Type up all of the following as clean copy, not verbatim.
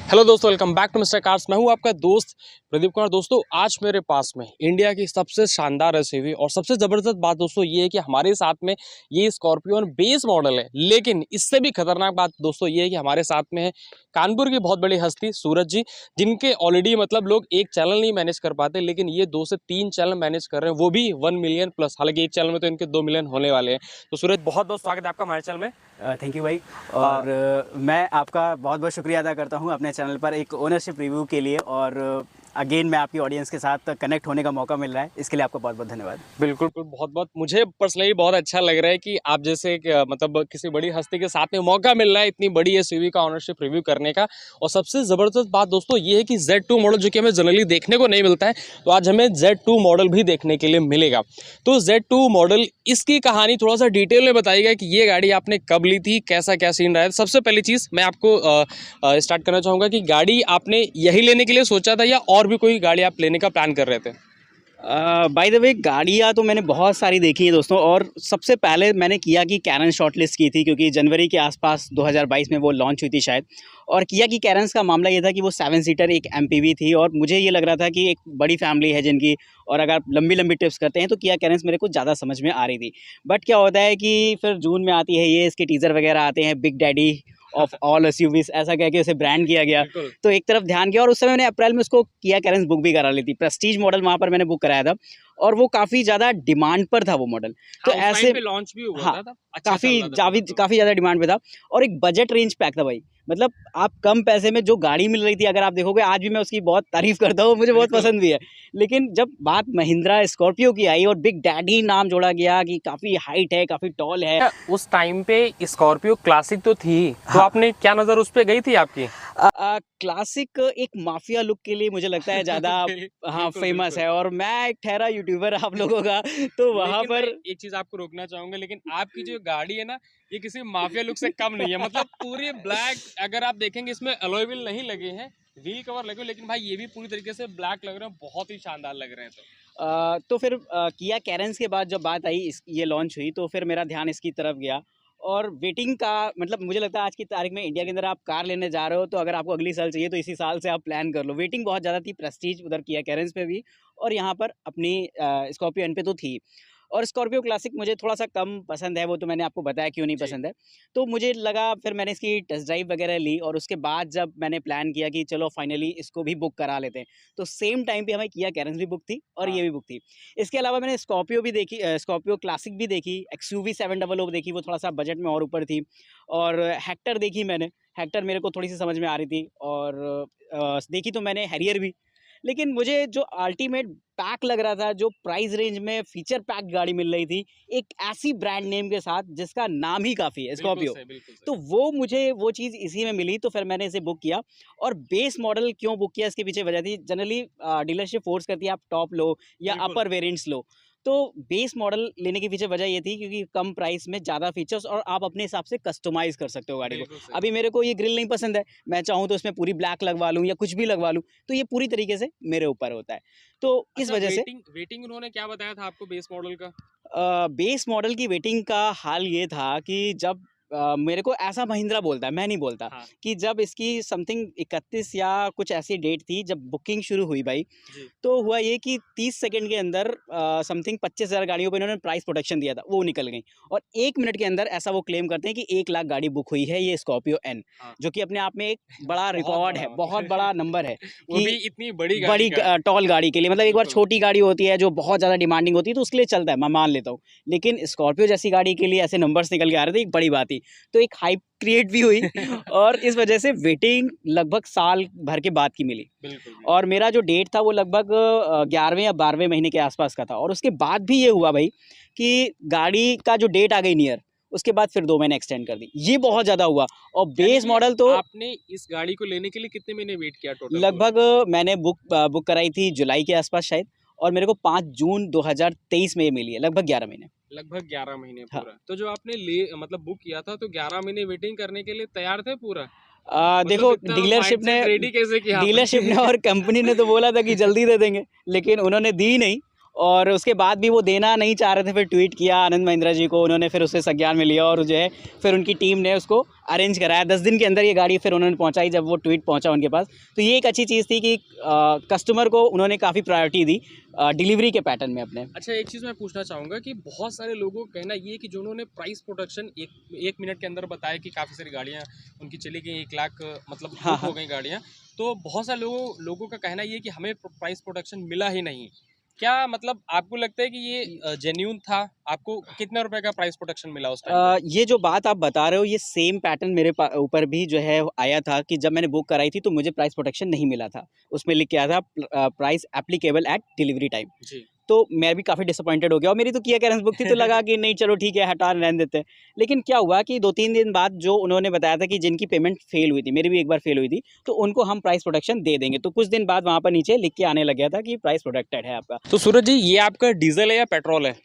Hello दोस्तों, welcome back to Mister Cars. मैं हूं आपका दोस्त प्रदीप कुमार। दोस्तों, आज मेरे पास में इंडिया की सबसे शानदार एसयूवी और सबसे ज़बरदस्त बात दोस्तों ये है कि हमारे साथ में ये स्कॉर्पियन बेस मॉडल है। लेकिन इससे भी खतरनाक बात दोस्तों ये है कि हमारे साथ में है कानपुर की बहुत बड़ी हस्ती सूरज जी, जिनके ऑलरेडी मतलब लोग एक चैनल नहीं मैनेज कर पाते, लेकिन ये 2 से 3 चैनल मैनेज कर रहे हैं, वो भी 1 मिलियन प्लस। हालांकि एक चैनल में तो इनके 2 मिलियन होने वाले हैं। तो सूरज, बहुत बहुत स्वागत है आपका हमारे चैनल में। थैंक यू भाई। और मैं आपका बहुत बहुत शुक्रिया अदा करता हूं अपने चैनल पर एक ओनरशिप रिव्यू के लिए। और अगेन मैं आपकी ऑडियंस के साथ कनेक्ट होने का मौका मिल रहा है, इसके लिए आपका बहुत बहुत धन्यवाद। बिल्कुल, बहुत बहुत मुझे पर्सनली बहुत अच्छा लग रहा है कि आप जैसे मतलब किसी बड़ी हस्ती के साथ में मौका मिल रहा है इतनी बड़ी एसयूवी का ऑनरशिप रिव्यू करने का। और सबसे ज़बरदस्त बात दोस्तों ये है कि Z2 मॉडल जो कि हमें जनरली देखने को नहीं मिलता है, तो आज हमें Z2 मॉडल भी देखने के लिए मिलेगा। तो Z2 मॉडल, इसकी कहानी थोड़ा सा डिटेल में बताइएगा कि ये गाड़ी आपने कब ली थी, कैसा क्या सीन रहा है। सबसे पहली चीज़ मैं आपको स्टार्ट करना चाहूँगा कि गाड़ी आपने यही लेने के लिए सोचा था या और भी कोई गाड़ी आप लेने का प्लान कर रहे थे? बाय द वे, गाड़ियाँ तो मैंने बहुत सारी देखी हैं दोस्तों। और सबसे पहले मैंने किया कि कैरन शॉर्टलिस्ट की थी, क्योंकि जनवरी के आसपास 2022 में वो लॉन्च हुई थी शायद। और किया कि कैरन्स का मामला ये था कि वो 7 सीटर एक एमपीवी थी, और मुझे ये लग रहा था कि एक बड़ी फैमिली है जिनकी, और अगर आप लंबी लंबी ट्रिप्स करते हैं तो किया कैरन्स मेरे को ज़्यादा समझ में आ रही थी। बट क्या होता है कि फिर जून में आती है ये, इसके टीज़र वगैरह आते हैं, big daddy of all SUVs ऐसा कह के उसे ब्रांड किया गया। तो एक तरफ ध्यान गया, और उस समय मैंने अप्रैल में उसको किया कैरेंस बुक भी करा ली थी। प्रेस्टीज मॉडल वहाँ पर मैंने बुक कराया था, और वो काफ़ी ज़्यादा डिमांड पर था वो मॉडल। तो हाँ, ऐसे पे लॉन्च भी हुआ हाँ, था, अच्छा चल रहा था पूरा तो। काफ़ी ज़्यादा डिमांड पे था, और एक बजट रेंज पैक था भाई। मतलब आप कम पैसे में जो गाड़ी मिल रही थी, अगर आप देखोगे आज भी मैं उसकी बहुत तारीफ़ करता हूँ, मुझे बहुत पसंद भी है। लेकिन जब बात महिंद्रा स्कॉर्पियो की आई और बिग डैडी नाम जोड़ा गया कि काफ़ी हाइट है, काफ़ी टॉल है। उस टाइम पे स्कॉर्पियो क्लासिक तो थी, तो हाँ। आपने क्या नज़र उस पे गई थी आपकी? क्लासिक एक माफिया लुक के लिए मुझे लगता है ज़्यादा हाँ बिल्कुल, फेमस बिल्कुल। है, और मैं एक ठहरा यूट्यूबर आप लोगों का, तो वहाँ लेकिन मैं पर एक चीज़ आपको रोकना चाहूँगा, लेकिन आपकी जो गाड़ी है ना, ये किसी माफिया लुक से कम नहीं है। मतलब पूरी ब्लैक, अगर आप देखेंगे इसमें अलॉय व्हील नहीं लगे हैं, व्हील कवर लगे हुए, लेकिन भाई ये भी पूरी तरीके से ब्लैक लग रहे हैं, बहुत ही शानदार लग रहे हैं। तो फिर किया कैरेंस के बाद जब बात आई, इस ये लॉन्च हुई, तो फिर मेरा ध्यान इसकी तरफ गया। और वेटिंग का मतलब मुझे लगता है आज की तारीख में इंडिया के अंदर आप कार लेने जा रहे हो, तो अगर आपको अगली साल चाहिए तो इसी साल से आप प्लान कर लो। वेटिंग बहुत ज़्यादा थी, प्रेस्टीज उधर किया कैरेंस पे भी, और यहाँ पर अपनी स्कॉर्पियो एन पे तो थी। और स्कॉर्पियो क्लासिक मुझे थोड़ा-सा कम पसंद है, वो तो मैंने आपको बताया क्यों नहीं जी। पसंद है। तो मुझे लगा, फिर मैंने इसकी टेस्ट ड्राइव वगैरह ली, और उसके बाद जब मैंने प्लान किया कि चलो फाइनली इसको भी बुक करा लेते हैं, तो सेम टाइम पे हमें किया कैरेंस भी बुक थी और हाँ। ये भी बुक थी। इसके अलावा मैंने स्कॉर्पियो भी देखी, स्कॉर्पियो क्लासिक भी देखी, एक्सयूवी 700 भी देखी, वो थोड़ा-सा बजट में और ऊपर थी। और हेक्टर देखी मैंने, हेक्टर मेरे को थोड़ी-सी समझ में आ रही थी। और देखी तो मैंने हैरियर भी। लेकिन मुझे जो अल्टीमेट पैक लग रहा था, जो प्राइस रेंज में फीचर पैक गाड़ी मिल रही थी, एक ऐसी ब्रांड नेम के साथ जिसका नाम ही काफ़ी है, बिल्कुल स्कॉर्पियो। सही, बिल्कुल सही। तो वो मुझे वो चीज़ इसी में मिली, तो फिर मैंने इसे बुक किया। और बेस मॉडल क्यों बुक किया, इसके पीछे वजह थी, जनरली डीलरशिप फ़ोर्स करती है आप टॉप लो या बिल्कुल। अपर वेरिएंट्स लो। तो बेस मॉडल लेने के पीछे वजह ये थी, क्योंकि कम प्राइस में ज़्यादा फीचर्स, और आप अपने हिसाब से कस्टमाइज़ कर सकते हो गाड़ी को। बिल्कुल सही। अभी मेरे को ये ग्रिल नहीं पसंद है, मैं चाहूँ तो इसमें पूरी ब्लैक लगवा लूँ या कुछ भी लगवा लूँ, तो ये पूरी तरीके से मेरे ऊपर होता है। तो इस अच्छा, वजह से वेटिंग वेटिंग उन्होंने क्या बताया था आपको बेस मॉडल का? बेस मॉडल की वेटिंग का हाल ये था कि जब मेरे को ऐसा महिंद्रा बोलता है, मैं नहीं बोलता, हाँ। कि जब इसकी समथिंग 31 या कुछ ऐसी डेट थी जब बुकिंग शुरू हुई भाई, जी। तो हुआ ये कि 30 सेकंड के अंदर समथिंग 25,000 गाड़ियों पे इन्होंने प्राइस प्रोटेक्शन दिया था, वो निकल गई। और 1 मिनट के अंदर ऐसा वो क्लेम करते हैं कि 1 लाख गाड़ी बुक हुई है, ये स्कॉर्पियो एन, हाँ। जो कि अपने आप में एक बड़ा बहुत रिकॉर्ड है, बड़ा बहुत मतलब बड़ा नंबर है वो कि भी इतनी बड़ी गाड़ी बड़ी का। टॉल गाड़ी के लिए। मतलब एक बार बिल्कुल। छोटी गाड़ी होती है जो बहुत ज़्यादा डिमांडिंग होती है, तो उसके लिए चलता है, मैं मान लेता हूँ। लेकिन स्कॉर्पियो जैसी गाड़ी के लिए ऐसे नंबर्स निकल के आ रहे थे, एक बड़ी बात थी। तो एक हाइप क्रिएट भी हुई, और इस वजह से वेटिंग लगभग साल भर के बाद की मिली। बिल्कुल, और बिल्कुल। मेरा जो डेट था वो लगभग 11वें या 12वें महीने के आसपास का था। और उसके बाद भी ये हुआ भाई कि गाड़ी का जो डेट आ गई नियर, उसके बाद फिर 2 महीने एक्सटेंड कर दी। ये बहुत ज़्यादा हुआ। और यानी बेस कि मॉडल तो आपने इस गाड़ी को लेने के लिए कितने महीने वेट किया टोटल पूरा? लगभग मैंने बुक कराई थी जुलाई के आसपास शायद, और मेरे को 5 जून 2023 में ये मिली है, लगभग 11 महीने। लगभग 11 महीने हाँ। पूरा। तो जो आपने ले मतलब बुक किया था, तो 11 महीने वेटिंग करने के लिए तैयार थे पूरा? मतलब देखो, इतना माइंडसेट रेडी कैसे किया डीलरशिप ने आपने? और कंपनी ने तो बोला था कि जल्दी दे देंगे, लेकिन उन्होंने दी नहीं। और उसके बाद भी वो देना नहीं चाह रहे थे, फिर ट्वीट किया आनंद महिंद्रा जी को, उन्होंने फिर उससे संज्ञान में लिया और जो है फिर उनकी टीम ने उसको अरेंज कराया। 10 दिन के अंदर ये गाड़ी फिर उन्होंने पहुंचाई जब वो ट्वीट पहुंचा उनके पास। तो ये एक अच्छी चीज़ थी कि कस्टमर को उन्होंने काफ़ी प्रायोरिटी दी डिलीवरी के पैटर्न में अपने। अच्छा, एक चीज़ मैं पूछना चाहूँगा कि बहुत सारे लोगों का कहना ये है कि जो उन्होंने प्राइस प्रोटेक्शन एक मिनट के अंदर बताया कि काफ़ी सारी गाड़ियाँ उनकी चली गई, 1 लाख मतलब हाँ बुक हो हाँ। गई गाड़ियाँ। तो बहुत सारे लोगों का कहना ये है कि हमें प्राइस प्रोटेक्शन मिला ही नहीं। क्या मतलब आपको लगता है कि ये जेन्युइन था? आपको कितने रुपए का प्राइस प्रोटेक्शन मिला उस टाइम पे? ये जो बात आप बता रहे हो, ये सेम पैटर्न मेरे ऊपर भी जो है आया था कि जब मैंने बुक कराई थी तो मुझे प्राइस प्रोटेक्शन नहीं मिला था। उसमें लिख के आया था price applicable at delivery time. जी। तो मैं भी काफ़ी डिसअपॉइंटेड हो गया और मेरी तो किया कैरेंस बुक थी, तो लगा कि नहीं चलो ठीक है, हटा रहने देते हैं। लेकिन क्या हुआ कि 2-3 दिन बाद जो उन्होंने बताया था कि जिनकी पेमेंट फेल हुई थी, मेरी भी एक बार फेल हुई थी, तो उनको हम प्राइस प्रोटेक्शन दे देंगे। तो कुछ दिन बाद वहाँ पर नीचे लिख के आने लग गया था कि प्राइस प्रोटेक्टेड है आपका। तो सूरज जी, ये आपका डीज़ल है या पेट्रोल है?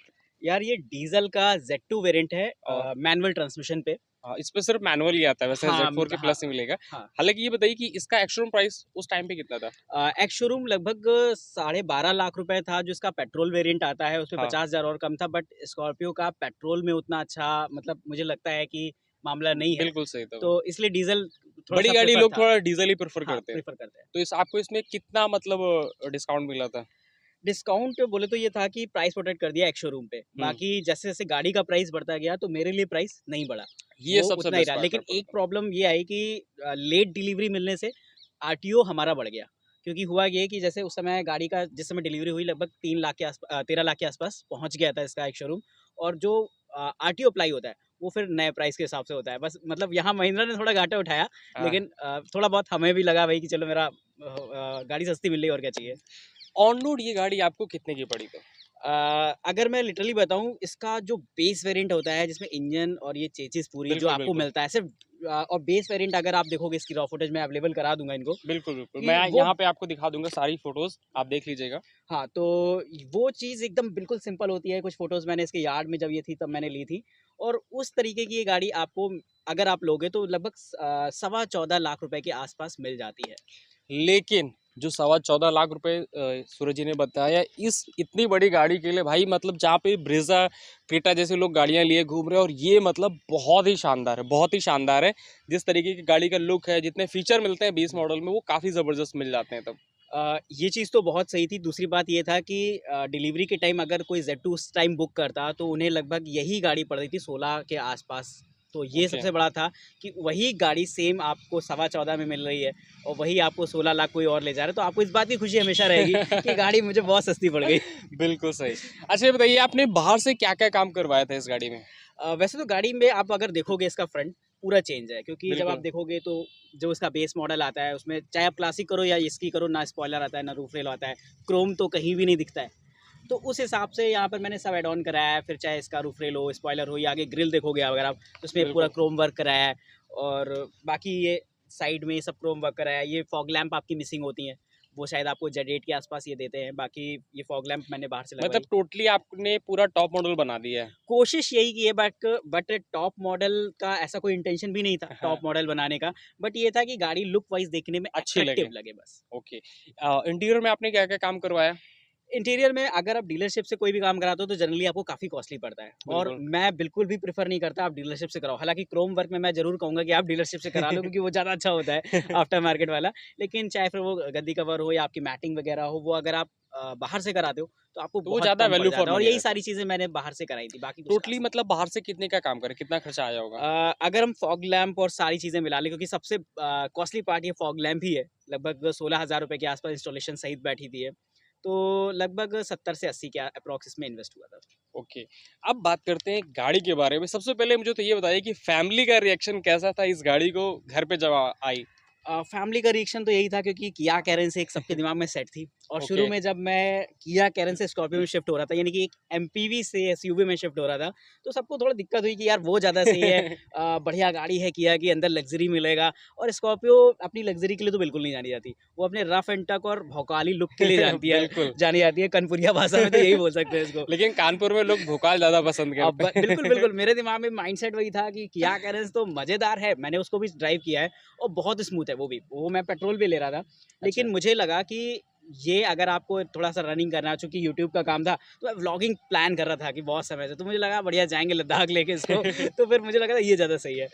यार ये डीजल का Z2 वेरिएंट है, और मैनुअल ट्रांसमिशन पे। इस पे सिर्फ मैनुअल ही आता है, वैसे हाँ, Z4 के हाँ, प्लस ही मिलेगा। हाँ। हालाँकि ये बताइए कि इसका एक्स-शोरूम प्राइस उस टाइम पे कितना था? एक्स शोरूम लगभग 12.5 लाख रुपए था, जो इसका पेट्रोल वेरिएंट आता है, उसमें हाँ। 50,000 और कम था। बट स्कॉर्पियो का पेट्रोल में उतना अच्छा मतलब मुझे लगता है कि मामला नहीं है, बिल्कुल सही था वो। तो इसलिए डीजल बड़ी थोड़ा-सा गाड़ी प्रेफर लोग था। थोड़ा डीज़ल ही प्रेफ़र हाँ, करते हैं। प्रेफर करते हैं। तो इस आपको इसमें कितना मतलब डिस्काउंट मिला था? डिस्काउंट बोले तो ये था कि प्राइस प्रोटेक्ट कर दिया एक्स शोरूम पे। हुँ। बाकी जैसे-जैसे गाड़ी का प्राइस बढ़ता गया, तो मेरे लिए प्राइस नहीं बढ़ा। ये वो सबसे उतना ही बेस्ट रहा। पार्ट है लेकिन आपको एक लगता प्रॉब्लम ये आई कि लेट डिलीवरी मिलने से आरटीओ हमारा बढ़ गया। क्योंकि हुआ ये कि जैसे उस समय गाड़ी का जिस समय डिलीवरी हुई लगभग 13 लाख के आसपास पहुँच गया था इसका एक शोरूम। और जो आरटीओ अप्लाई होता है, वो फिर नए प्राइस के हिसाब से होता है। बस मतलब यहाँ महिंद्रा ने थोड़ा घाटा उठाया, है? हाँ। लेकिन थोड़ा बहुत हमें भी लगा भाई कि चलो मेरा गाड़ी सस्ती मिल रही है और क्या चाहिए। ऑन रोड ये गाड़ी आपको कितने की पड़ी तो? अगर मैं लिटरली बताऊँ, इसका जो बेस वेरिएंट होता है जिसमें इंजन और ये चेसिस पूरी जो बिल्कुल, आपको बिल्कुल। मिलता है सिर्फ और बेस वेरिएंट अगर आप देखोगे, इसकी रॉ फुटेज मैं अवेलेबल करा दूँगा इनको बिल्कुल, बिल्कुल। कि मैं वो यहाँ पे आपको दिखा दूँगा सारी फ़ोटोज़, आप देख लीजिएगा। हाँ, तो वो चीज़ एकदम बिल्कुल सिंपल होती है। कुछ फ़ोटोज़ मैंने इसके यार्ड में जब ये थी तब मैंने ली थी और उस तरीके की ये गाड़ी आपको अगर आप लोगे तो लगभग सवा 14 लाख रुपए के आस-पास मिल जाती है। लेकिन जो सवा 14 लाख रुपए सूरज जी ने बताया, इस इतनी बड़ी गाड़ी के लिए भाई मतलब जहाँ पे ब्रेज़ा, क्रेटा जैसे लोग गाड़ियाँ लिए घूम रहे हैं और ये मतलब बहुत ही शानदार है, बहुत ही शानदार है। जिस तरीके की गाड़ी का लुक है, जितने फ़ीचर मिलते हैं 20 मॉडल में, वो काफ़ी ज़बरदस्त मिल जाते हैं तब। ये चीज़ तो बहुत सही थी। दूसरी बात ये था कि डिलीवरी के टाइम अगर कोई Z2 उस टाइम बुक करता तो उन्हें लगभग यही गाड़ी पड़ रही थी 16 के आसपास। तो ये ओके। सबसे बड़ा था कि वही गाड़ी सेम आपको सवा 14 में मिल रही है और वही आपको 16 लाख कोई और ले जा रहा है। तो आपको इस बात की खुशी हमेशा रहेगी कि गाड़ी मुझे बहुत सस्ती पड़ गई। बिल्कुल सही। अच्छा ये बताइए आपने बाहर से क्या-क्या काम करवाया था इस गाड़ी में? वैसे तो गाड़ी में आप अगर देखोगे इसका फ्रंट पूरा चेंज है, क्योंकि जब आप बिल्कुल। देखोगे तो जो इसका बेस मॉडल आता है उसमें चाहे आप क्लासिक करो या इसकी करो, ना स्पॉइलर आता है ना रूफ रेल आता है, क्रोम तो कहीं भी नहीं दिखता है। तो उस हिसाब से यहाँ पर मैंने सब ऐड ऑन कराया है। फिर चाहे इसका रूफ रेल हो, स्पॉइलर हो या आगे ग्रिल देखोगे अगर आप, तो उसमें पूरा बिल्कुल। क्रोम वर्क कराया है। और बाकी ये साइड में ये सब क्रोम वर्क कराया है। ये फॉग लैंप आपकी मिसिंग होती हैं, वो शायद आपको Z8 के आसपास ये देते हैं। बाकी ये फॉग लैंप मैंने बाहर से मतलब लगवाई। टोटली आपने पूरा टॉप मॉडल बना दिया है। कोशिश यही की है, बट टॉप मॉडल का ऐसा कोई इंटेंशन भी नहीं था हाँ, टॉप मॉडल बनाने का। बट ये था कि गाड़ी लुक वाइज देखने में अच्छी लगे। अट्रैक्टिव लगे बस। ओके। इंटीरियर में आपने क्या-क्या काम करवाया? इंटीरियर में अगर आप डीलरशिप से कोई भी काम कराते हो तो जनरली आपको काफ़ी कॉस्टली पड़ता है और बिल्कुल। मैं बिल्कुल भी प्रेफर नहीं करता आप डीलरशिप से कराओ। हालांकि क्रोम वर्क में मैं ज़रूर कहूँगा कि आप डीलरशिप से करा लो, क्योंकि वो ज़्यादा अच्छा होता है आफ्टर मार्केट वाला। लेकिन चाहे फिर वो गद्दी कवर हो या आपकी मैटिंग वगैरह हो, वो अगर आप बाहर से कराते हो तो आपको तो वो बहुत ज़्यादा कम पड़ वैल्यू फॉर जाता है। और मनी यही रहता है। सारी चीज़ें मैंने बाहर से कराई थी, बाकी कुछ टोटली खास नहीं। मतलब बाहर से कितने का काम करें, कितना खर्चा आया होगा? अगर हम फॉग लैंप और सारी चीज़ें मिला लें, क्योंकि सबसे कॉस्टली पार्ट ये फॉग लैंप ही है। लगभग 16,000 रुपए के आसपास इंस्टॉलेशन सहित बैठी थी ये। तो लगभग 70 से 80 के अप्रॉक्स इसमें इन्वेस्ट हुआ था। ओके। अब बात करते हैं गाड़ी के बारे में। सबसे पहले मुझे तो ये बताइए कि फैमिली का रिएक्शन कैसा था इस गाड़ी को घर पे जब आई? फैमिली का रिएक्शन तो यही था, क्योंकि किया कैरेंस एक सबके दिमाग में सेट थी। और शुरू ओके। में जब मैं किया कैरेंस से स्कॉर्पियो में शिफ्ट हो रहा था, यानी कि एक एमपीवी से एसयूवी में शिफ्ट हो रहा था, तो सबको थोड़ा दिक्कत हुई कि यार वो ज़्यादा सही है, बढ़िया गाड़ी है किया की, अंदर लग्जरी मिलेगा। और स्कॉर्पियो अपनी लग्जरी के लिए तो बिल्कुल नहीं जानी जाती, वो अपने रफ एंड टक और भौकाली लुक के लिए बिल्कुल। जानी जाती है। कनपुरिया भाषा में तो यही बोल सकते हैं इसको। लेकिन कानपुर में लोग भोकाल ज़्यादा पसंद अब करते बिल्कुल, हैं। बिल्कुल, मेरे दिमाग में माइंडसेट वही था कि किया कैरेंस तो मज़ेदार है, मैंने उसको भी ड्राइव किया है और बहुत स्मूथ है वो भी। वो मैं पेट्रोल भी ले रहा था, अच्छा। लेकिन मुझे लगा कि ये अगर आपको थोड़ा सा रनिंग करना है, चूंकि यूट्यूब का काम था, तो मैं व्लॉगिंग प्लान कर रहा था कि बहुत समय से, तो मुझे लगा बढ़िया जाएंगे लद्दाख लेके इसको तो फिर मुझे लगा ये ज़्यादा सही है।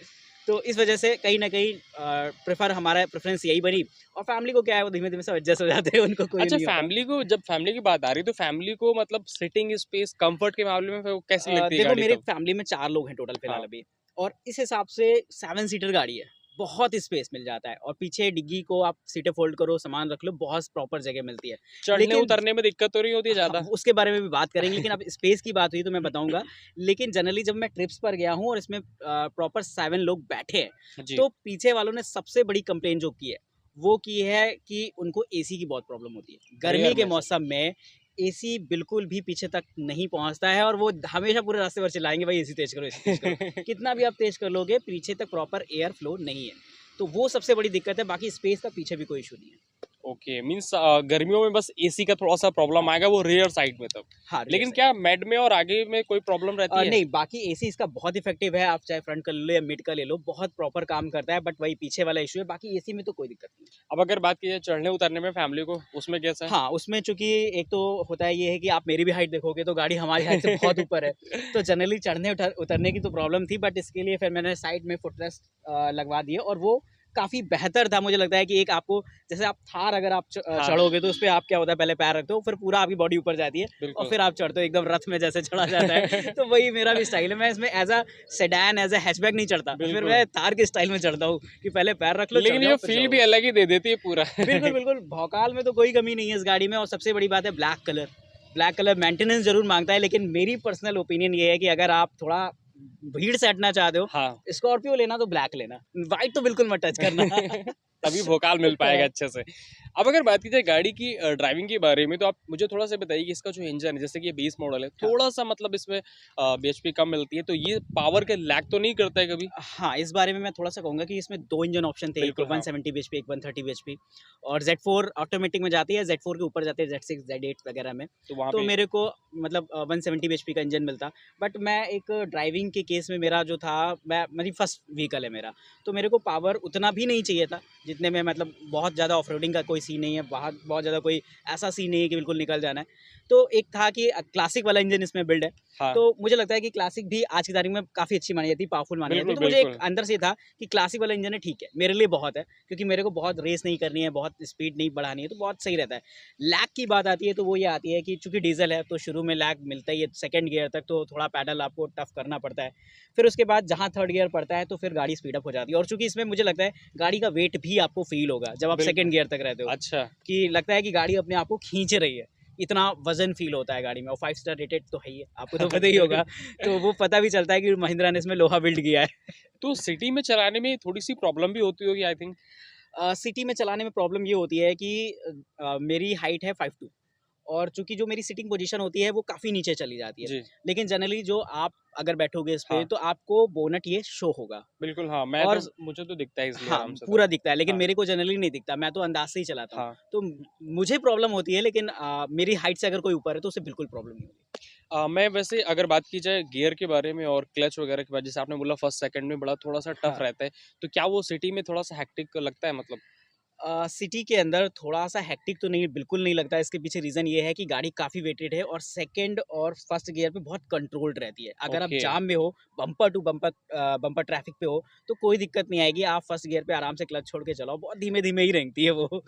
तो इस वजह से कहीं ना कहीं हमारा प्रेफरेंस यही बनी। और फैमिली को क्या है, वो धीमे धीमे सब एडजस्ट हो जाते हैं, उनको कोई अच्छा, नहीं होता। फैमिली को, जब फैमिली की बात आ रही है तो फैमिली को मतलब सिटिंग स्पेस, कंफर्ट के मामले में फिर वो कैसी लगती है देखो, गाड़ी मेरी तब? फैमिली में 4 लोग हैं टोटल फिलहाल हाँ, अभी, और इस हिसाब से 7 सीटर गाड़ी है, बहुत स्पेस मिल जाता है, और पीछे डिग्गी को आप सीटें फोल्ड करो, सामान रख लो, बहुत प्रॉपर जगह मिलती है। चढ़ने लेकिन उतरने में दिक्कत तो नहीं होती है हाँ, ज़्यादा? उसके बारे में भी बात करेंगे, लेकिन अब स्पेस की बात हुई तो मैं बताऊँगा। लेकिन जनरली जब मैं ट्रिप्स पर गया हूँ और इसमें प्रॉपर 7 लोग बैठे हैं, जी। तो पीछे वालों ने सबसे बड़ी कंप्लेंट जो की है, वो की है कि उनको एसी की बहुत प्रॉब्लम होती है। गर्मी रेयर के महसूस। मौसम में एसी बिल्कुल भी पीछे तक नहीं पहुँचता है, और वो हमेशा पूरे रास्ते भर चिल्लाएँगे, भाई एसी तेज़ करो, एसी तेज़ करो। कितना भी आप तेज़ कर लोगे, पीछे तक प्रॉपर एयर फ्लो नहीं है। तो वो सबसे बड़ी दिक्कत है, बाकी स्पेस का पीछे भी कोई इश्यू नहीं है। ओके, मीन्स गर्मियों में बस एसी का थोड़ा-सा प्रॉब्लम हाँ, आएगा, वो रेयर साइड में तब। हाँ, रियर लेकिन साइड। क्या मेड में और आगे में कोई प्रॉब्लम रहती है? नहीं, बाकी एसी इसका बहुत इफ़ेक्टिव है, आप चाहे फ्रंट का ले लो या मिड का ले लो, बहुत प्रॉपर काम करता है, बट वही पीछे वाला इश्यू है, बाकी एसी में तो कोई दिक्कत नहीं है। अब अगर बात की जाए चढ़ने उतरने में फैमिली को, उसमें कैसा है? हाँ, उसमें चूँकि एक तो होता है ये है कि आप मेरी भी हाइट देखोगे तो गाड़ी हमारी हाइट से बहुत ऊपर है, तो जनरली चढ़ने उतरने की तो प्रॉब्लम थी, बट इसके लिए फिर मैंने साइड में फुटरेस्ट लगवा दिए, और वो काफ़ी बेहतर था। मुझे लगता है कि एक आपको, जैसे आप थार अगर आप हाँ, चढ़ोगे तो उसपे आप क्या होता है, पहले पैर रखते हो, फिर पूरा आपकी बॉडी ऊपर जाती है, और बिल्कुल। फिर आप चढ़ते हो एकदम रथ में जैसे चढ़ा जाता है। तो वही मेरा भी स्टाइल है, मैं इसमें as a sedan, as a hatchback नहीं चढ़ता, फिर बिल्कुल। मैं थार के स्टाइल में चढ़ता हूँ कि पहले पैर रख लो, चढ़ लेकिन जाओ, ये फिर फ़ील भी चढ़ो। अलग ही दे देती है पूरा। बिल्कुल, बिल्कुल, भौकाल में तो कोई कमी नहीं है इस गाड़ी में, और सबसे बड़ी बात है black colour. Black colour maintenance ज़रूर माँगता है, लेकिन मेरी पर्सनल ओपिनियन ये है कि अगर आप थोड़ा भीड़ से हटना चाहते हो, हाँ। स्कॉर्पियो लेना तो ब्लैक लेना, व्हाइट तो बिल्कुल मत टच करना। तभी भोकाल मिल पाएगा अच्छे से। अब अगर बात की जाए गाड़ी की ड्राइविंग के बारे में, तो आप मुझे थोड़ा-सा बताइए कि इसका जो इंजन है, जैसे कि ये 20 मॉडल है, हाँ। थोड़ा-सा मतलब इसमें बीएचपी कम मिलती है, तो ये पावर के लैग तो नहीं करता है कभी? हाँ, इस बारे में मैं थोड़ा-सा कहूँगा कि इसमें 2 इंजन ऑप्शन थे, एक बिल्कुल, हाँ। 170 बीएचपी, एक 130 बीएचपी, और Z4 ऑटोमेटिक में जाती है, Z4 के ऊपर जाती है Z6, Z8 वगैरह में। तो वहाँ तो पे मेरे को मतलब 170 बीएचपी का इंजन मिलता, बट मैं एक ड्राइविंग के केस में मेरा जो था, मैं मेरी फर्स्ट व्हीकल है मेरा, तो मेरे को पावर उतना भी नहीं चाहिए था, जितने में मतलब बहुत ज़्यादा ऑफ-रोडिंग का कोई सीन नहीं है, बाहर बहुत ज़्यादा कोई ऐसा सीन नहीं है कि बिल्कुल निकल जाना है। तो एक था कि क्लासिक वाला इंजन इसमें बिल्ड है, हाँ, तो मुझे लगता है कि क्लासिक भी आज की तारीख में काफ़ी अच्छी मानी जाती है, पावरफुल मानी जाती है। बिल्कुल, तो मुझे एक बिल्कुल। अंदर से था कि क्लासिक वाला इंजन है, ठीक है, मेरे लिए बहुत है, क्योंकि मेरे को बहुत रेस नहीं करनी है, बहुत स्पीड नहीं बढ़ानी है, तो बहुत सही रहता है। लैग की बात आती है तो वो ये आती है कि चूँकि डीज़ल है, तो शुरू में लैग मिलता ही है, सेकंड गियर तक तो थोड़ा पैडल आपको टफ करना पड़ता है। फिर उसके बाद जहाँ थर्ड गियर पड़ता है, तो फिर गाड़ी स्पीड अप हो जाती है, और चूँकि इसमें मुझे लगता है गाड़ी का वेट भी आपको फ़ील होगा, जब आप बिल्कुल। सेकंड गियर तक रहते हो, अच्छा, कि लगता है कि गाड़ी अपने आप को खींच रही है। इतना वज़न फ़ील होता है गाड़ी में, और 5 स्टार रेटेड तो है ही है, आपको तो पता ही होगा। तो वो पता भी चलता है कि महिंद्रा ने इसमें लोहा बिल्ड किया है। तो सिटी में चलाने में थोड़ी-सी प्रॉब्लम भी होती होगी आई थिंक? सिटी में चलाने में प्रॉब्लम ये होती है कि मेरी हाइट है 5'2", और चूँकि जो मेरी सिटिंग पोज़ीशन होती है वो काफ़ी नीचे चली जाती है। जी, लेकिन जनरली जो आप अगर बैठोगे इस पे, हाँ। तो आपको बोनट ये शो होगा, बिल्कुल, हाँ, मैं और तो मुझे तो दिखता है इसलिए हाँ, आराम से तब। पूरा दिखता है, लेकिन हाँ, मेरे को जनरली नहीं दिखता, मैं तो अंदाज़ से ही चलाता हूँ। हाँ। तो मुझे प्रॉब्लम होती है, लेकिन मेरी हाइट से अगर कोई ऊपर है तो उसे बिल्कुल प्रॉब्लम नहीं होती। मैं वैसे अगर बात की जाए गियर के बारे में और क्लच वगैरह के बाद, जैसे आपने बोला फर्स्ट सेकंड में बड़ा थोड़ा-सा टफ हाँ। रहता है, तो क्या वो सिटी में थोड़ा-सा हेक्टिक लगता है मतलब? सिटी के अंदर थोड़ा-सा हेक्टिक तो नहीं, बिल्कुल नहीं लगता है। इसके पीछे रीज़न ये है कि गाड़ी काफ़ी वेटेड है, और सेकंड और फर्स्ट गियर पे बहुत कंट्रोल्ड रहती है। अगर आप ओके। जाम में हो, bumper to bumper bumper traffic पे हो, तो कोई दिक्कत नहीं आएगी। आप फर्स्ट गियर पे आराम से क्लच छोड़ के चलाओ, बहुत धीमे-धीमे ही रेंगती है वो।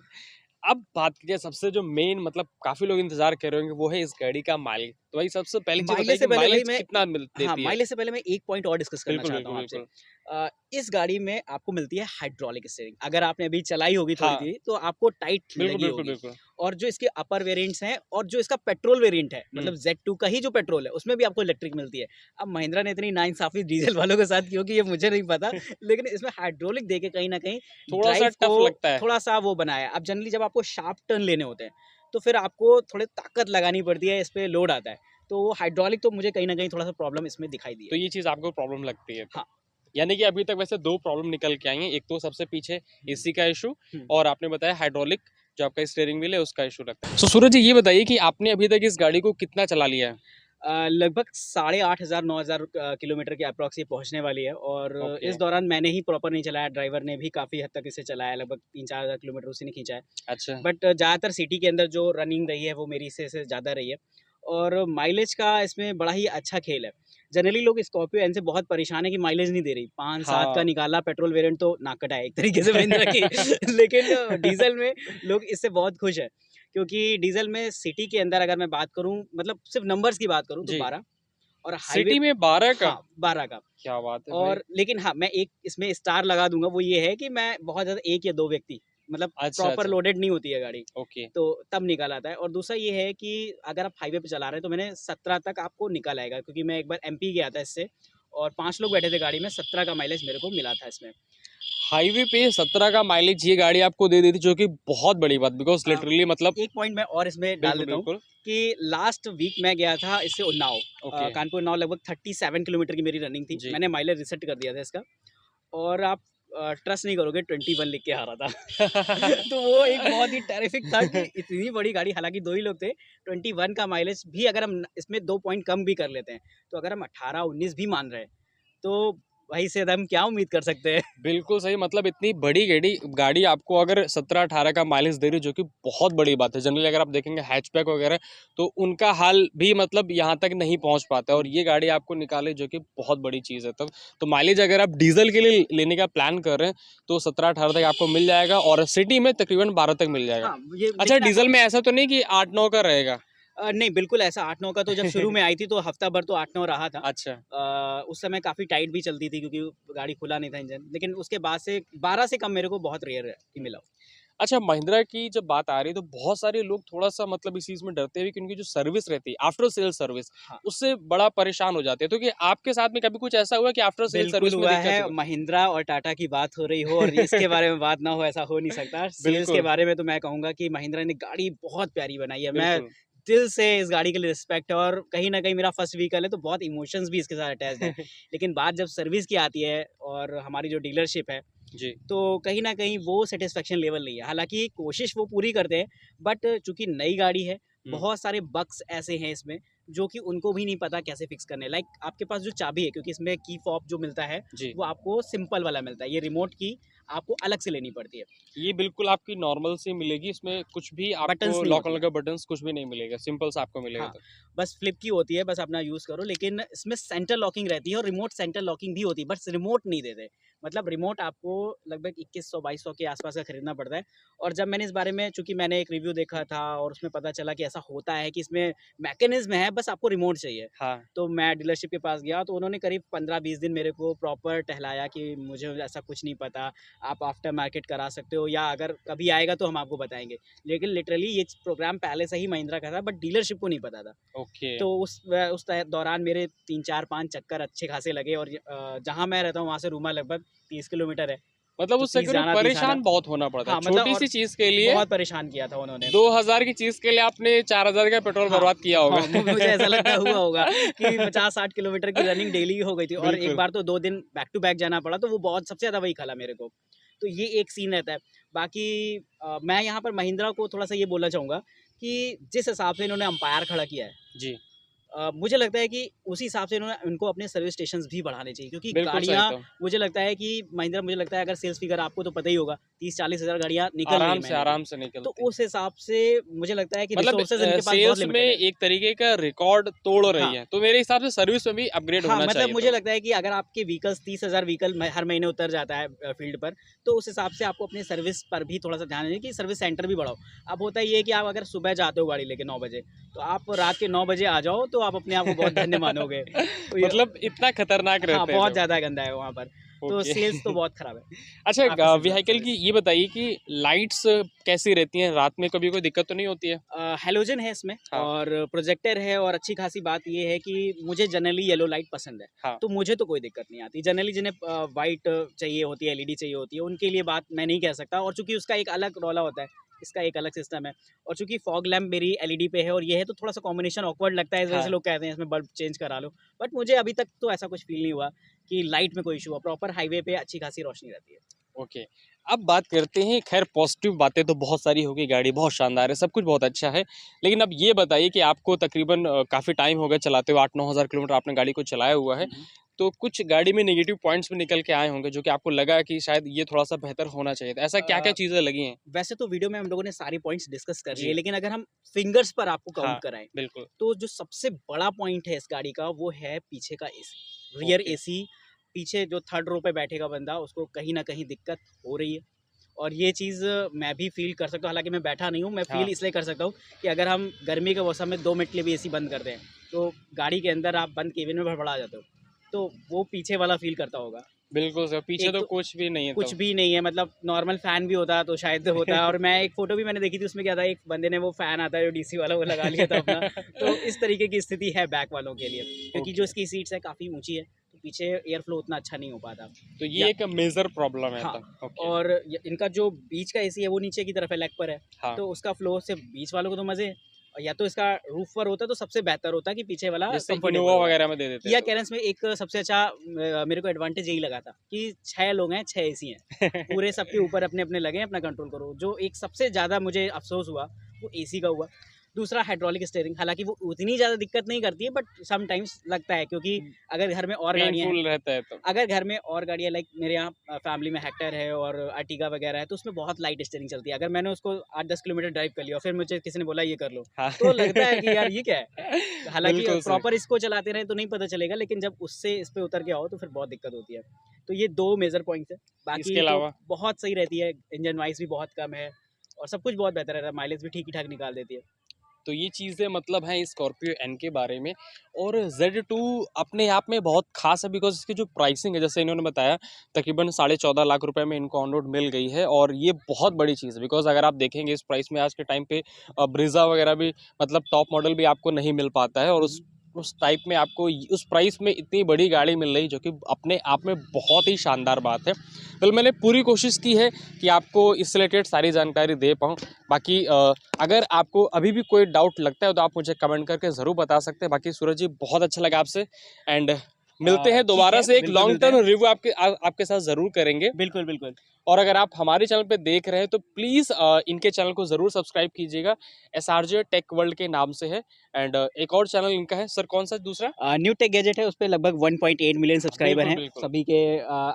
अब बात की जाए सबसे जो मेन मतलब काफ़ी लोग इंतज़ार कर रहे होंगे, वो है इस गाड़ी का माइलेज। तो भाई सबसे पहली चीज़ बताइए माइलेज कि से पहले भाई माइलेज मैं कितना मिल हाँ, देती है? माइलेज से पहले मैं एक पॉइंट और डिस्कस करना बिल्कुल, चाहता बिल्कुल, हूँ आपसे। बिल्कुल। इस गाड़ी में आपको मिलती है हाइड्रोलिक स्टीयरिंग। अगर आपने अभी चलाई होगी हाँ, थोड़ी-सी, तो आपको टाइट बिल्कुल, लगी बिल्कुल, होगी। बिल्कुल। और जो इसके अपर वेरिएंट्स हैं, और जो इसका पेट्रोल वेरिएंट है, हुँ, मतलब Z2 का ही जो पेट्रोल है, उसमें भी आपको इलेक्ट्रिक मिलती है। अब महिंद्रा ने इतनी नाइंसाफ़ी डीज़ल वालों के साथ की होगी, ये मुझे नहीं पता, लेकिन इसमें हाइड्रोलिक देके कहीं न कहीं थोड़ा-सा ड्राइव को टफ लगता है। थोड़ा-सा वो बनाया है। अब जनरली जब आपको शार्प टर्न लेने होते हैं, तो फिर आपको थोड़ी ताकत लगानी पड़ती है, इस पे लोड आता है। तो वो हाइड्रोलिक तो मुझे कहीं न कहीं थोड़ा-सा प्रॉब्लम इसमें दिखाई दी तो है। ये चीज़ आपको प्रॉब्लम लगती है तब। हाँ। यानी कि अभी तक वैसे 2 प्रॉब्लम निकल के आई हैं। एक तो सबसे पीछे हुँ, एसी का इश्यू, हुँ। और आपने बताया हाइड्रोलिक जो आपका स्टीयरिंग व्हील है उसका इश्यू लगता है। तो सूरज जी ये बताइए कि आपने अभी तक इस गाड़ी को कितना चला लिया है? लगभग 8,500 9,000 किलोमीटर के अप्रॉक्स ये पहुँचने वाली है और ओके। इस दौरान मैंने ही प्रॉपर नहीं चलाया, ड्राइवर ने भी काफ़ी हद तक इसे चलाया, लगभग 3-4 हज़ार किलोमीटर उसी ने खींचा है। अच्छा। बट ज़्यादातर सिटी के अंदर जो रनिंग रही है वो मेरी से ज़्यादा रही है और माइलेज का इसमें बड़ा ही अच्छा खेल है। जनरली लोग स्कॉर्पियो एन से बहुत परेशान है कि माइलेज नहीं दे रही, 5-7 का हाँ। निकाला पेट्रोल वेरिएंट तो नाक कटाया एक तरीके से महिंद्रा की लेकिन डीज़ल में लोग इससे बहुत खुश हैं क्योंकि डीज़ल में सिटी के अंदर अगर मैं बात करूँ मतलब सिर्फ नंबर्स की बात करूँ तो जी। 12 और हाईवे सिटी में 12 का? हाँ, 12 का। क्या बात है भाई! और लेकिन हाँ, मैं एक इसमें स्टार लगा दूँगा, वो ये है कि मैं बहुत ज़्यादा 1 या 2 व्यक्ति मतलब अच्छा, प्रॉपर अच्छा। लोडेड नहीं होती है गाड़ी, ओके। तो तब निकल आता है और दूसरा ये है कि अगर आप हाईवे पे चला रहे हैं, तो मैंने 17 तक आपको निकल आएगा क्योंकि मैं एक बार एमपी गया था इससे और 5 लोग बैठे थे गाड़ी में, 17 का माइलेज मेरे को मिला था इसमें। हाईवे पे 17 का माइलेज ये गाड़ी आपको दे देती, जो कि बहुत बड़ी बात, बिकॉज़ अ, लिटरली मतलब एक पॉइंट मैं और इसमें डाल बिल्कुल, देता हूँ बिल्कुल। कि लास्ट वीक मैं गया था इससे उन्नाव ओके। कानपुर उन्नाव लगभग 37 किलोमीटर की मेरी रनिंग थी। जी। मैंने माइलेज रीसेट कर दिया था इसका और आप ट्रस्ट नहीं करोगे 21 लिख के आ रहा था। तो वो एक बहुत ही टेरिफिक था कि इतनी बड़ी गाड़ी हालाँकि 2 ही लोग थे, 21 का माइलेज भी अगर हम इसमें 2 पॉइंट कम भी कर लेते हैं, तो अगर हम 18-19 भी मान रहे हैं, तो भाई से हम क्या उम्मीद कर सकते हैं? बिल्कुल सही, मतलब इतनी बड़ी गाड़ी गाड़ी आपको अगर 17-18 का माइलेज दे रही है, जो कि बहुत बड़ी बात है। जनरली अगर आप देखेंगे हैचबैक वगैरह, तो उनका हाल भी मतलब यहाँ तक नहीं पहुँच पाता है और हुँ। ये गाड़ी आपको निकाले, जो कि बहुत बड़ी चीज़ है तब। तो माइलेज अगर आप डीज़ल के लिए लेने का प्लान कर रहे हैं, तो 17-18 तक आपको मिल जाएगा और सिटी में तकरीबन 12 तक मिल जाएगा। हाँ, ये अच्छा, लेकिन ऐसा डीज़ल में ऐसा तो नहीं कि 8-9 का रहेगा? नहीं, बिल्कुल ऐसा 8-9 का तो जब शुरू में आई थी तो हफ्ता भर तो 8-9 रहा था। अच्छा। उस समय काफ़ी टाइट भी चलती थी क्योंकि गाड़ी खुला नहीं था इंजन। लेकिन उसके बाद से 12 से कम मेरे को बहुत रेयर है कि मिला हो। अच्छा, महिंद्रा की जब बात आ रही है तो बहुत सारे लोग थोड़ा-सा मतलब इस चीज़ में डरते हैं कि उनकी जो सर्विस रहती है, आफ्टर सेल सर्विस, हाँ, उससे बड़ा परेशान हो जाते हैं। तो क्या आपके साथ में कभी कुछ ऐसा हुआ कि आफ्टर सेल बिल्कुल सर्विस में हुआ दिक्कत है। हुआ? महिंद्रा और टाटा की बात हो रही हो और इसके बारे में बात ना हो ऐसा हो नहीं सकता। सेल्स के बिल्कुल, बारे में तो मैं कहूँगा कि महिंद्रा ने गाड़ी बहुत प्यारी बनाई है। मैं बिल्कुल। दिल से इस गाड़ी के लिए रिस्पेक्ट है और कहीं न कहीं मेरा फर्स्ट व्हीकल है तो बहुत इमोशंस भी इसके साथ अटैच्ड हैं। लेकिन बात जब सर्विस की आती है और हमारी जो डीलरशिप है जी, तो कहीं न कहीं वो सैटिस्फैक्शन लेवल नहीं है। हालाँकि कोशिश वो पूरी करते हैं, बट चूँकि नई गाड़ी है, हुँ, बहुत सारे बग्स ऐसे हैं इसमें, जो कि उनको भी नहीं पता कैसे फिक्स करने हैं। लाइक आपके पास जो चाबी है क्योंकि इसमें की फॉब जो मिलता है, जी। वो आपको सिंपल वाला मिलता है। ये रिमोट की आपको अलग से लेनी पड़ती है, ये बिल्कुल आपकी नॉर्मल सी मिलेगी, इसमें कुछ भी बटन्स आपको नहीं लॉक होती वॉक है। का बटन्स कुछ भी नहीं मिलेगा, सिंपल सा आपको मिलेगा हाँ, तो। बस फ्लिप की होती है, बस अपना यूज़ करो लेकिन इसमें सेंटर लॉकिंग रहती है और रिमोट सेंटर लॉकिंग भी होती है, बस रिमोट नहीं देते। मतलब रिमोट आपको लगभग 2100-2200 के आसपास का खरीदना पड़ता है और जब मैंने इस बारे में चूँकि मैंने एक रिव्यू देखा था और उसमें पता चला कि ऐसा होता है कि इसमें मैकेनिज़्म है, बस आपको रिमोट चाहिए। हाँ, तो मैं डीलरशिप के पास गया तो उन्होंने करीब 15-20 दिन मेरे को प्रॉपर टहलाया कि मुझे ऐसा कुछ नहीं पता, आप आफ्टर मार्केट करा सकते हो या अगर कभी आएगा तो हम आपको बताएँगे। लेकिन लिटरली ये प्रोग्राम पहले से ही महिंद्रा का था बट डीलरशिप को नहीं पता था। ओके। तो उस दौरान मेरे 3, 4, 5 चक्कर अच्छे खासे लगे और जहाँ मैं रहता हूँ वहाँ से रूमा लगभग 30 किलोमीटर है। मतलब तो उस 30 चक्कर में जाना 30 आना। परेशान बहुत होना पड़ता है। हाँ, मतलब और छोटी-सी चीज़ के लिए बहुत परेशान किया था उन्होंने। 2000 की चीज़ के लिए आपने 4000 का पेट्रोल हाँ, बर्बाद किया होगा। हाँ, मुझे ऐसा लगता है हुआ होगा कि 50-60 किलोमीटर की रनिंग डेली हो गई थी और एक बिल्कुल। बार तो 2 दिन बैक टू बैक जाना पड़ा, तो वो बहुत सबसे ज़्यादा वही खला मेरे को। तो ये एक सीन रहता है। बाकी मैं यहाँ पर महिंद्रा को थोड़ा-सा ये बोलना चाहूँगा कि जिस हिसाब से इन्होंने अंपायर खड़ा किया है जी, मुझे लगता है कि उसी हिसाब से इन्होंने इनको अपने सर्विस स्टेशंस भी बढ़ाने चाहिए क्योंकि बिल्कुल सही गाड़ियाँ कहा। मुझे लगता है कि महिंद्रा मुझे लगता है अगर सेल्स फिगर आपको तो पता ही होगा 30-40 हज़ार गाड़ियाँ निकल रही है महीने की। आराम से तो निकलती है। उस हिसाब से मुझे लगता है कि मतलब रिसोर्सेज़ इनके पास बहुत सेल्स में लिमिटेड है। एक तरीके का रिकॉर्ड तोड़ रही हाँ। है, तो मेरे हिसाब से सर्विस में भी अपग्रेड हाँ, होना मतलब चाहिए मुझे तब। लगता है कि अगर आपके व्हीकल्स 30,000 व्हीकल हर महीने उतर जाता है फील्ड पर, तो उस हिसाब से आपको अपनी सर्विस पर भी थोड़ा-सा ध्यान दें कि सर्विस सेंटर भी बढ़ाओ। अब होता ये है कि आप अगर सुबह जाते हो गाड़ी लेके 9 बजे, तो आप रात के 9 बजे आ जाओ, तो आप अपने आप को बहुत धन्य मानोगे। तो ये मतलब इतना खतरनाक हाँ, रहते हैं बहुत जब। ज़्यादा गंदा है वहाँ पर। तो ओके। सेल्स तो बहुत खराब है, अच्छा, आफ्टर सेल व्हीकल की सर्विस। ये बताइए कि लाइट्स कैसी रहती हैं? रात में कभी कोई दिक्कत तो नहीं होती है? हैलोजन है इसमें हाँ, और प्रोजेक्टर है और अच्छी खासी बात ये है कि मुझे जनरली येलो लाइट पसंद है, हाँ। तो मुझे तो कोई दिक्कत नहीं आती। जनरली जिन्हें वाइट चाहिए होती है, एलईडी चाहिए होती है, उनके लिए बात मैं नहीं कह सकता और चूँकि उसका एक अलग रौला होता है, इसका एक अलग सिस्टम है और चूँकि फॉग लैम्प मेरी एलईडी पे है और ये है तो थोड़ा-सा कॉम्बिनेशन ऑकवर्ड लगता है, इस वजह से हाँ, लोग कहते हैं इसमें बल्ब चेंज करा लो। बट मुझे अभी तक तो ऐसा कुछ फ़ील नहीं हुआ कि लाइट में कोई इश्यू हुआ, प्रॉपर हाईवे पे अच्छी खासी रोशनी रहती है। ओके। अब बात करते हैं, खैर पॉजिटिव बातें तो बहुत सारी होगी, गाड़ी बहुत शानदार है, सब कुछ बहुत अच्छा है। लेकिन अब ये बताइए कि आपको तकरीबन काफ़ी टाइम हो गया चलाते हुए, 8-9 हज़ार किलोमीटर आपने गाड़ी को चलाया हुआ है। तो कुछ गाड़ी में नेगेटिव पॉइंट्स भी निकल के आए होंगे जो कि आपको लगा कि शायद ये थोड़ा-सा बेहतर होना चाहिए था। ऐसा क्या-क्या अ, चीज़ें लगी हैं? वैसे तो वीडियो में हम लोगों ने सारी पॉइंट्स डिस्कस कर लिए, जी। लेकिन अगर हम फिंगर्स पर आपको हाँ, काउंट कराएँ, बिल्कुल। तो जो सबसे बड़ा पॉइंट है इस गाड़ी का वो है पीछे का एसी। Rear okay. एसी, पीछे जो थर्ड रो पे बैठेगा बंदा उसको कहीं न कहीं दिक्कत हो रही है। और ये चीज़ मैं भी फ़ील कर सकता हूँ, हालाँकि मैं बैठा नहीं हूँ, मैं फ़ील हाँ, इसलिए कर सकता हूँ कि अगर हम गर्मी के मौसम में 2 मिनट के लिए भी एसी बंद कर दें, तो गाड़ी के अंदर आप बंद केबिन में भड़बड़ा जाते हो। तो वो पीछे वाला फ़ील करता होगा। बिल्कुल सर, पीछे एक तो तो कुछ भी नहीं है कुछ तब। भी नहीं है, मतलब नॉर्मल फ़ैन भी होता तो शायद होता है। और मैं एक फ़ोटो भी मैंने देखी थी, उसमें क्या था, एक बंदे ने वो फ़ैन आता है जो डीसी वाला वो लगा लिया था अपना। तो इस तरीके की स्थिति है बैक वालों के लिए, क्योंकि जो ओके, इसकी सीट्स है काफ़ी ऊँची है, तो पीछे एयर फ्लो उतना अच्छा नहीं हो पाता। तो या ये एक मेजर प्रॉब्लम है हाँ, तब। ओके, और इनका जो बीच का एसी है वो नीचे की तरफ है, लेग पर है, हाँ, तो उसका फ्लो से बीच वालों को तो मज़े हैं। और या तो इसका रूफ पर होता तो सबसे बेहतर होता कि पीछे वाला जैसे कंफर्टेबल इनोवा होगा। वगैरह में दे देते किया तो। कैरेंस में एक सबसे अच्छा मेरे को एडवांटेज यही लगा था कि 6 लोग हैं, 6 एसी हैं। पूरे सबके ऊपर अपने-अपने लगे हैं, अपना कंट्रोल करो। जो एक सबसे ज़्यादा मुझे अफ़सोस हुआ, वो एसी का हुआ। दूसरा हाइड्रोलिक स्टीयरिंग, हालाँकि वो उतनी ज़्यादा दिक्कत नहीं करती है, बट समटाइम्स लगता है, क्योंकि अगर घर में और गाड़ियाँ हैं, पेनफुल रहता है तब। अगर घर में और गाड़ियाँ लाइक मेरे यहाँ फैमिली में हेक्टर है और अर्टिगा वगैरह है, तो उसमें बहुत लाइट स्टीयरिंग चलती है। अगर मैंने उसको 8-10 किलोमीटर ड्राइव कर लिया और फिर मुझे किसी ने बोला ये कर लो, हाँ। तो लगता है कि यार ये क्या है? हालाँकि बिल्कुल सही। प्रॉपर इसको चलाते रहें तो नहीं पता चलेगा, लेकिन जब उससे इस पे उतर के आओ तो फिर बहुत दिक्कत होती है। तो ये 2 मेजर पॉइंट्स हैं। इसके बाकी तो अलावा बहुत सही रहती है, इंजन नॉइज़ भी बहुत कम है और सब कुछ बहुत बेहतर रहता है, माइलेज भी ठीक ही ठाक निकाल देती है। तो ये चीज़ें मतलब हैं स्कॉर्पियो एन के बारे में। और Z2 अपने आप में बहुत ख़ास है बिकॉज़ इसकी जो प्राइसिंग है, जैसे इन्होंने बताया, तकरीबन 14.5 लाख रुपए में इनको ऑन रोड मिल गई है। और ये बहुत बड़ी चीज़ है बिकॉज़ अगर आप देखेंगे इस प्राइस में आज के टाइम पे ब्रीज़ा वगैरह भी मतलब टॉप मॉडल भी आपको नहीं मिल पाता है। और उस टाइप में आपको उस प्राइस में इतनी बड़ी गाड़ी मिल रही जो कि अपने आप में बहुत ही शानदार बात है। तो मैंने पूरी कोशिश की है कि आपको इससे रिलेटेड सारी जानकारी दे पाऊँ। बाकी अगर आपको अभी भी कोई डाउट लगता है तो आप मुझे कमेंट करके ज़रूर बता सकते हैं। बाकी सूरज जी, बहुत अच्छा लगा आपसे। एंड मिलते हैं ठीक दोबारा है, से, एक बिल्कुल लॉन्ग मिलते टर्म हैं। रिव्यू आपके साथ ज़रूर करेंगे। बिल्कुल, बिल्कुल। और अगर आप हमारे चैनल पे देख रहे हैं तो प्लीज़ इनके चैनल को ज़रूर सब्सक्राइब कीजिएगा। एसआरजे टेक वर्ल्ड के नाम से है। एंड एक और चैनल इनका है सर, कौन सा दूसरा? न्यू टेक गैजेट है, उसपे लगभग 1.8 मिलियन सब्सक्राइबर बिल्कुल, हैं। बिल्कुल। सभी के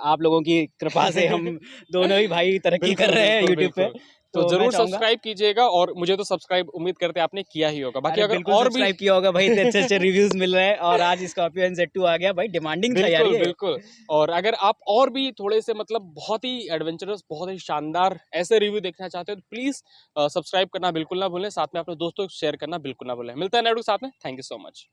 आप लोगों की कृपा से हम दोनों ही भाई तरक्की कर बिल्कुल, रहे हैं बिल्कुल, यूट्यूब पे। बिल्कुल। तो तो मैं ज़रूर चाहूँगा सब्सक्राइब कीजिएगा। और मुझे तो सब्सक्राइब उम्मीद करते हैं आपने किया ही होगा। बाकी अरे अगर बिल्कुल और भी सब्सक्राइब किया होगा भाई, इतने अच्छे-अच्छे रिव्यूज़ मिल रहे हैं और आज स्कॉर्पियो एनज़ेड 2 आ गया भाई, डिमांडिंग था यार बिल्कुल, ये। बिल्कुल। और अगर आप और भी थोड़े से मतलब बहुत ही एडवेंचरस, बहुत ही शानदार ऐसे रिव्यू देखना चाहते हो तो प्लीज़ सब्सक्राइब करना बिल्कुल ना भूलें। साथ में अपने दोस्तों को शेयर करना बिल्कुल ना भूलें। मिलते हैं नेक्स्ट साथ में। Thank you so much.